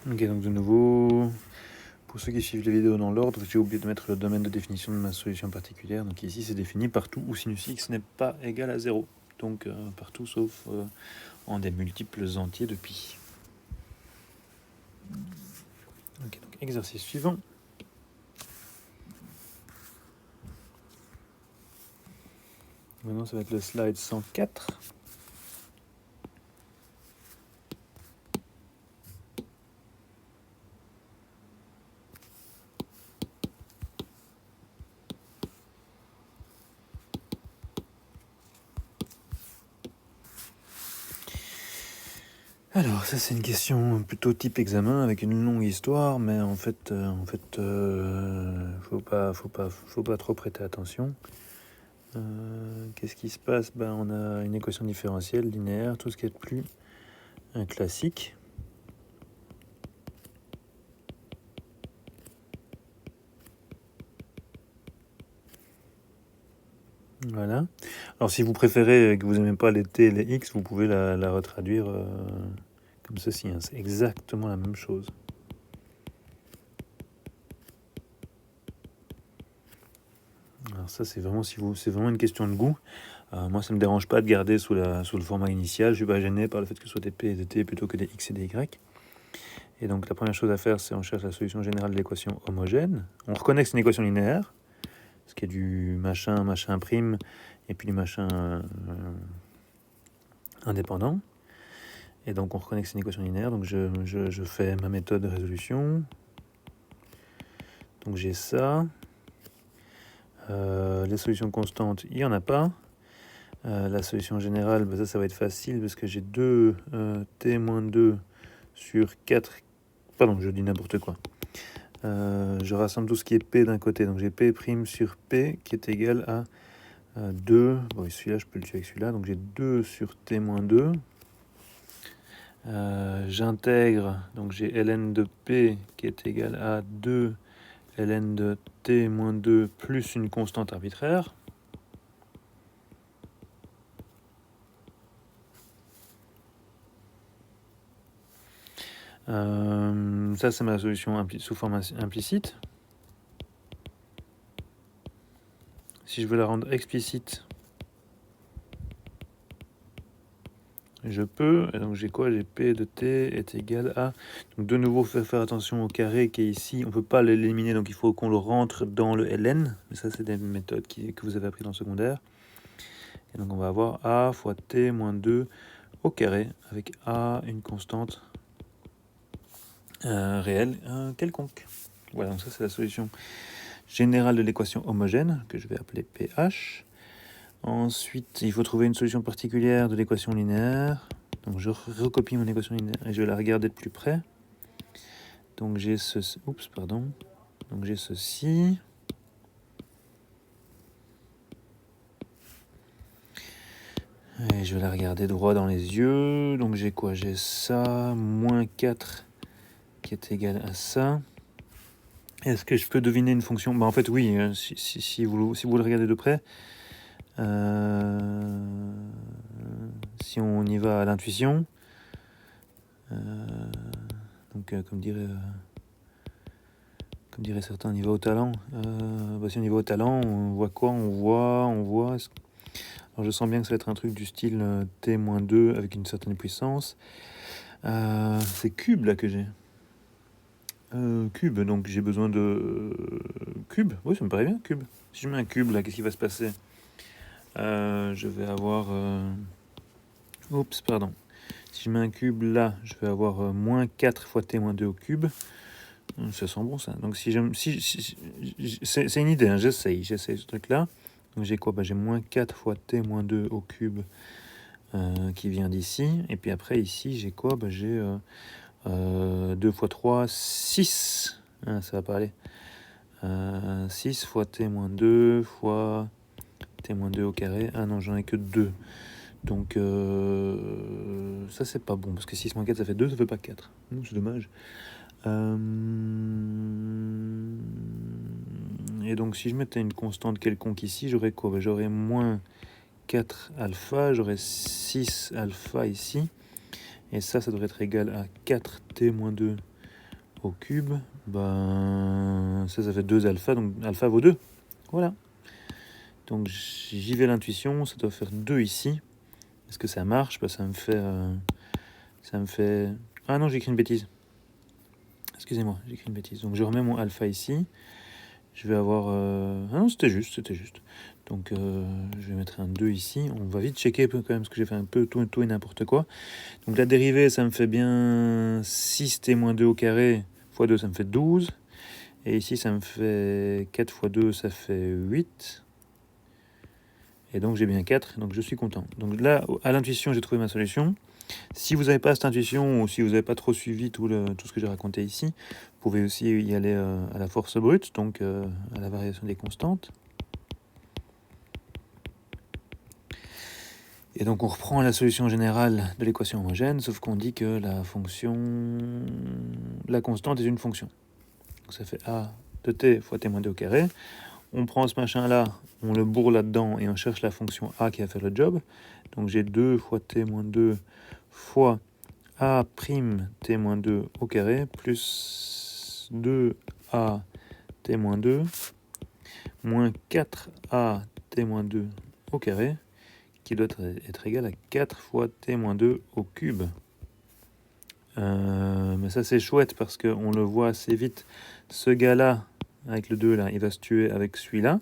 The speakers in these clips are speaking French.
Ok, donc de nouveau, pour ceux qui suivent les vidéos dans l'ordre, j'ai oublié de mettre le domaine de définition de ma solution particulière. Donc ici, c'est défini partout où sinus x n'est pas égal à 0. Donc partout sauf en des multiples entiers de pi. Ok, donc exercice suivant. Maintenant, ça va être le slide 104. Alors, ça c'est une question plutôt type examen avec une longue histoire, mais en fait, faut pas trop prêter attention. Qu'est-ce qui se passe? On a une équation différentielle linéaire, tout ce qui est de plus un classique. Voilà. Alors si vous préférez, que vous n'aimez pas les t et les x, vous pouvez la retraduire comme ceci. Hein. C'est exactement la même chose. Alors ça, c'est vraiment, c'est vraiment une question de goût. Moi, ça ne me dérange pas de garder sous le format initial. Je ne suis pas gêné par le fait que ce soit des p et des t plutôt que des x et des y. Et donc la première chose à faire, c'est on cherche la solution générale de l'équation homogène. On reconnaît que c'est une équation linéaire, ce qui est du machin prime, et puis du machin indépendant. Et donc on reconnaît que c'est une équation linéaire, donc je fais ma méthode de résolution. Donc j'ai ça. Les solutions constantes, il n'y en a pas. La solution générale, ça va être facile parce que j'ai 2 t-2 sur 4. Pardon, je dis n'importe quoi. Je rassemble tout ce qui est p d'un côté. Donc j'ai p' sur p qui est égal à 2. Bon, celui-là, je peux le tuer avec celui-là. Donc j'ai 2 sur t-2. J'intègre, donc j'ai ln de p qui est égal à 2 ln de t-2 plus une constante arbitraire. Ça, c'est ma solution sous forme implicite. Si je veux la rendre explicite, je peux. Et donc j'ai quoi? J'ai p de t est égal à... Donc de nouveau, faire attention au carré qui est ici. On ne peut pas l'éliminer, donc il faut qu'on le rentre dans le ln. Mais ça, c'est des méthodes que vous avez appris dans le secondaire. Et donc on va avoir a fois t moins 2 au carré, avec a, une constante réelle quelconque. Voilà, donc ça c'est la solution générale de l'équation homogène, que je vais appeler pH. Ensuite, il faut trouver une solution particulière de l'équation linéaire. Donc je recopie mon équation linéaire et je vais la regarder de plus près. Donc j'ai ceci. Oups, pardon. Donc j'ai ceci. Et je vais la regarder droit dans les yeux. Donc j'ai quoi? J'ai ça, moins 4 qui est égal à ça. Est-ce que je peux deviner une fonction? En fait, oui, si vous le regardez de près. Si on y va à l'intuition, donc comme dirait certains, on y va au talent. Si on y va au talent, on voit quoi? On voit. Alors je sens bien que ça va être un truc du style t-2 avec une certaine puissance. C'est cube là que j'ai. Cube, donc j'ai besoin de cube. Oui, ça me paraît bien, cube. Si je mets un cube là, qu'est-ce qui va se passer? Je vais avoir... Oups, pardon. Si je mets un cube là, je vais avoir moins 4 fois t-2 au cube. Ça sent bon ça. Donc c'est une idée, hein, j'essaye ce truc-là. Donc j'ai quoi? J'ai moins 4 fois t-2 au cube qui vient d'ici. Et puis après ici, j'ai quoi? J'ai 2 fois 3, 6. Ah, ça va pas aller. 6 fois t-2 fois t-2 au carré. Ah non, j'en ai que 2. Donc ça c'est pas bon, parce que 6 moins 4 ça fait 2, ça fait pas 4. C'est dommage. Et donc si je mettais une constante quelconque ici, j'aurais quoi? J'aurais moins 4 alpha, j'aurais 6 alpha ici. Et ça devrait être égal à 4t moins 2 au cube, ben ça fait 2 alpha, donc alpha vaut 2. Voilà. Donc j'y vais l'intuition, ça doit faire 2 ici. Est-ce que ça marche? Ben, ça me fait... Ah non, j'ai écrit une bêtise. Excusez-moi, j'ai écrit une bêtise. Donc je remets mon alpha ici. Je vais avoir... Ah non, c'était juste. Donc je vais mettre un 2 ici. On va vite checker quand même, parce que j'ai fait un peu tout et n'importe quoi. Donc la dérivée, ça me fait bien 6t-2 au carré fois 2, ça me fait 12. Et ici, ça me fait 4 fois 2, ça fait 8. Et donc j'ai bien 4, donc je suis content. Donc là, à l'intuition, j'ai trouvé ma solution. Si vous n'avez pas cette intuition, ou si vous n'avez pas trop suivi tout ce que j'ai raconté ici, vous pouvez aussi y aller à la force brute, donc à la variation des constantes. Et donc on reprend la solution générale de l'équation homogène, sauf qu'on dit que la constante est une fonction. Donc ça fait a de t fois t-2 au carré. On prend ce machin-là, on le bourre là-dedans et on cherche la fonction a qui va faire le job. Donc j'ai 2 fois t-2 fois a' t-2 au carré plus 2a t-2 moins 4a t-2 au carré qui doit être égal à 4 fois t-2 au cube. Mais ça c'est chouette parce qu'on le voit assez vite. Ce gars-là, avec le 2 là, il va se tuer avec celui-là.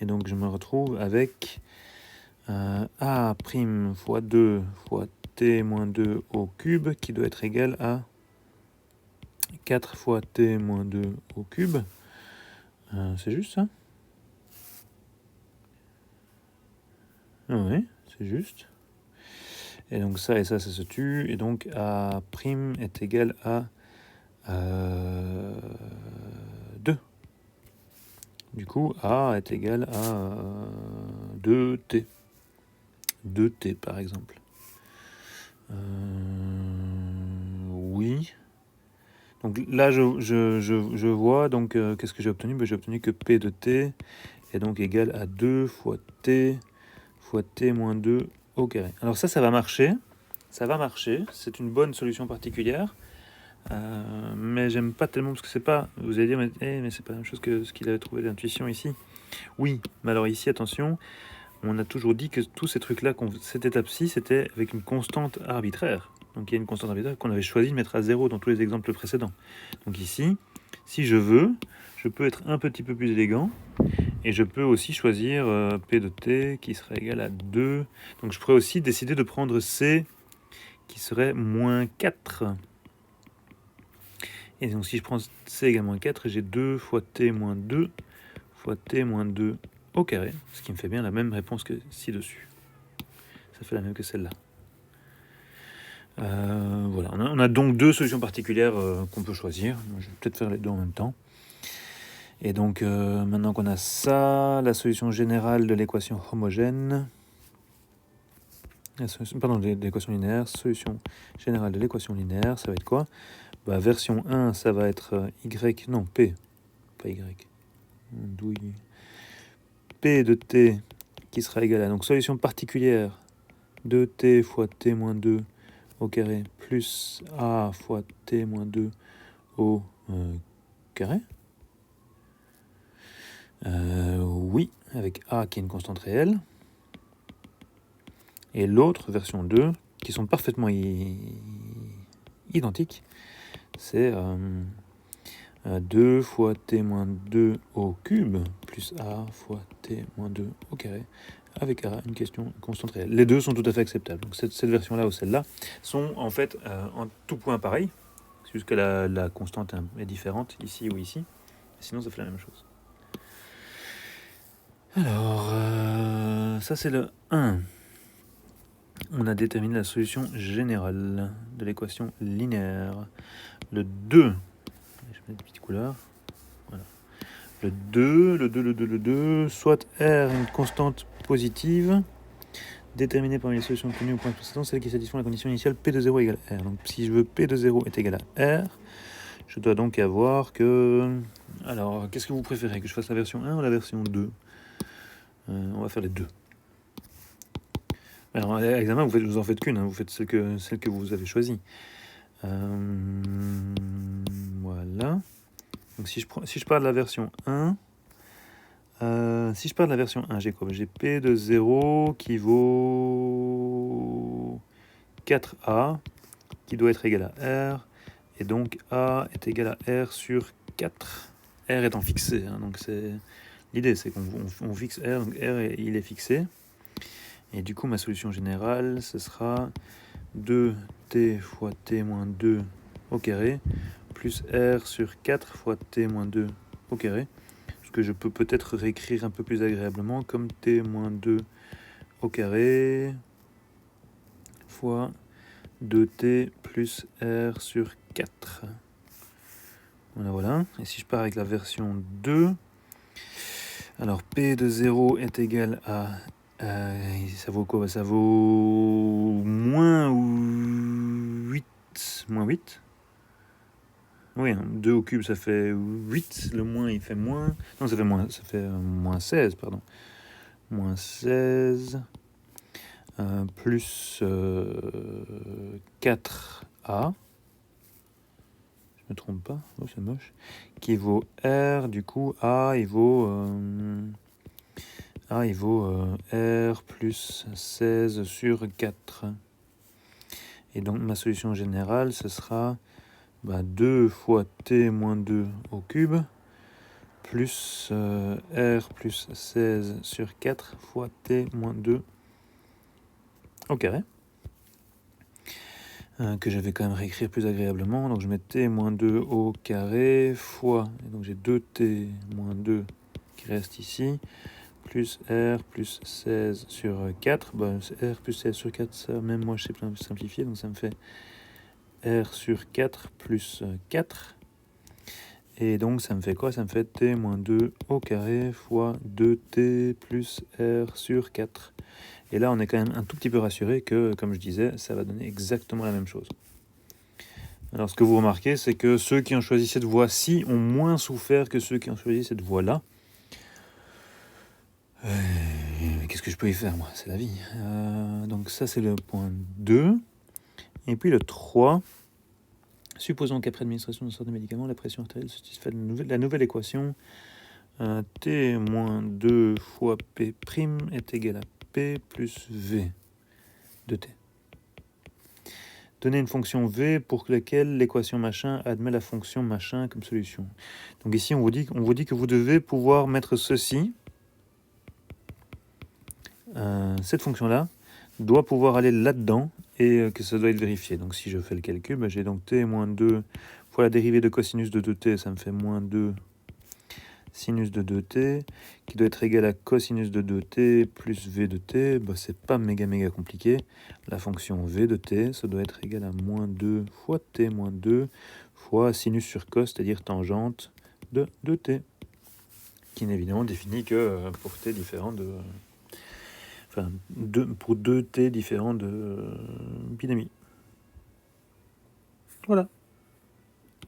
Et donc je me retrouve avec a' fois 2 fois t-2 au cube qui doit être égal à 4 fois t-2 au cube. C'est juste ça? Oui, c'est juste. Et donc ça et ça se tue. Et donc a' est égal à 2. Du coup, a est égal à 2t. 2t par exemple. Oui. Donc là, je vois, donc qu'est-ce que j'ai obtenu? J'ai obtenu que p de t est donc égal à 2 fois t-2 au carré. Alors ça va marcher. Ça va marcher. C'est une bonne solution particulière. Mais j'aime pas tellement parce que c'est pas... Vous allez dire, mais c'est pas la même chose que ce qu'il avait trouvé d'intuition ici. Oui, mais alors ici, attention, on a toujours dit que tous ces trucs-là, cette étape-ci, c'était avec une constante arbitraire. Donc il y a une constante arbitraire qu'on avait choisi de mettre à 0 dans tous les exemples précédents. Donc ici, si je veux, je peux être un petit peu plus élégant et je peux aussi choisir P de t qui serait égal à 2. Donc je pourrais aussi décider de prendre C qui serait moins 4. Et donc si je prends C égale moins 4, j'ai 2 fois t moins 2 fois t-2 au carré, ce qui me fait bien la même réponse que ci-dessus. Ça fait la même que celle-là. Voilà, on a donc deux solutions particulières qu'on peut choisir. Je vais peut-être faire les deux en même temps. Et donc maintenant qu'on a ça, la solution générale de l'équation homogène, de l'équation linéaire, solution générale de l'équation linéaire, ça va être quoi? Version 1, ça va être P, pas Y. Douille. P de t qui sera égal à donc solution particulière de t fois t-2 au carré plus a fois t-2 au carré. Oui, avec a qui est une constante réelle. Et l'autre, version 2, qui sont parfaitement identiques, c'est 2 fois t-2 au cube plus a fois t-2 au carré avec a une constante réelle. Les deux sont tout à fait acceptables. Donc cette version-là ou celle-là sont en fait en tout point pareil. C'est juste que la constante est différente ici ou ici. Sinon ça fait la même chose. Alors, ça c'est le 1. On a déterminé la solution générale de l'équation linéaire. Le 2, je vais mettre une petite couleur. Voilà. Le 2, soit R est une constante positive, déterminée parmi les solutions obtenues au point précédent, celle qui satisfont la condition initiale P de 0 égale R. Donc si je veux P de 0 est égal à R, je dois donc avoir que... Alors, qu'est-ce que vous préférez? Que je fasse la version 1 ou la version 2? On va faire les deux. Alors, à l'examen, vous en faites qu'une, hein, vous faites celle que vous avez choisie. Donc si je pars de la version 1, j'ai quoi? J'ai P de 0 qui vaut 4A, qui doit être égal à R, et donc A est égal à R sur 4. R étant fixé, hein, donc l'idée c'est qu'on fixe R, donc R il est fixé. Et du coup ma solution générale ce sera 2t fois t moins 2 au carré plus R sur 4 fois t moins 2 au carré. Ce que je peux peut-être réécrire un peu plus agréablement comme t moins 2 au carré fois 2t plus R sur 4. Voilà. Et si je pars avec la version 2, alors P de 0 est égal à... ça vaut quoi? Ça vaut moins 8. Moins 8. Oui, 2 au cube ça fait 8. Le moins il fait moins... Non, ça fait moins 16, pardon. Moins 16 plus 4A. Je me trompe pas, oh c'est moche, qui vaut R, du coup A il vaut R plus 16 sur 4. Et donc ma solution générale ce sera 2 fois t moins 2 au cube plus R plus 16 sur 4 fois t moins 2 au carré. Que je vais quand même réécrire plus agréablement. Donc je mets t moins 2 au carré fois, et donc j'ai 2t moins 2 qui reste ici, plus R plus 16 sur 4. R plus 16 sur 4, ça même moi je sais simplifier, donc ça me fait R sur 4 plus 4. Et donc ça me fait quoi? Ça me fait t moins 2 au carré fois 2t plus R sur 4. Et là, on est quand même un tout petit peu rassuré que, comme je disais, ça va donner exactement la même chose. Alors, ce que vous remarquez, c'est que ceux qui ont choisi cette voie-ci ont moins souffert que ceux qui ont choisi cette voie-là. Qu'est-ce que je peux y faire, moi? C'est la vie. Donc ça, c'est le point 2. Et puis le 3. Supposons qu'après administration de sorte de médicaments, la pression artérielle satisfait la nouvelle équation. T moins 2 fois P' est égal à P plus V de T. Donner une fonction V pour laquelle l'équation machin admet la fonction machin comme solution. Donc ici, on vous dit que vous devez pouvoir mettre ceci. Cette fonction-là doit pouvoir aller là-dedans et que ça doit être vérifié. Donc si je fais le calcul, j'ai donc T moins 2 fois la dérivée de cosinus de 2T, ça me fait moins 2 sinus de 2t, qui doit être égal à cosinus de 2t plus v de t. C'est pas méga compliqué. La fonction v de t, ça doit être égal à moins 2 fois t moins 2 fois sinus sur cos, c'est-à-dire tangente de 2t, qui n'est évidemment défini que pour t différent de... Enfin, pour 2t différents de pi demi. Voilà.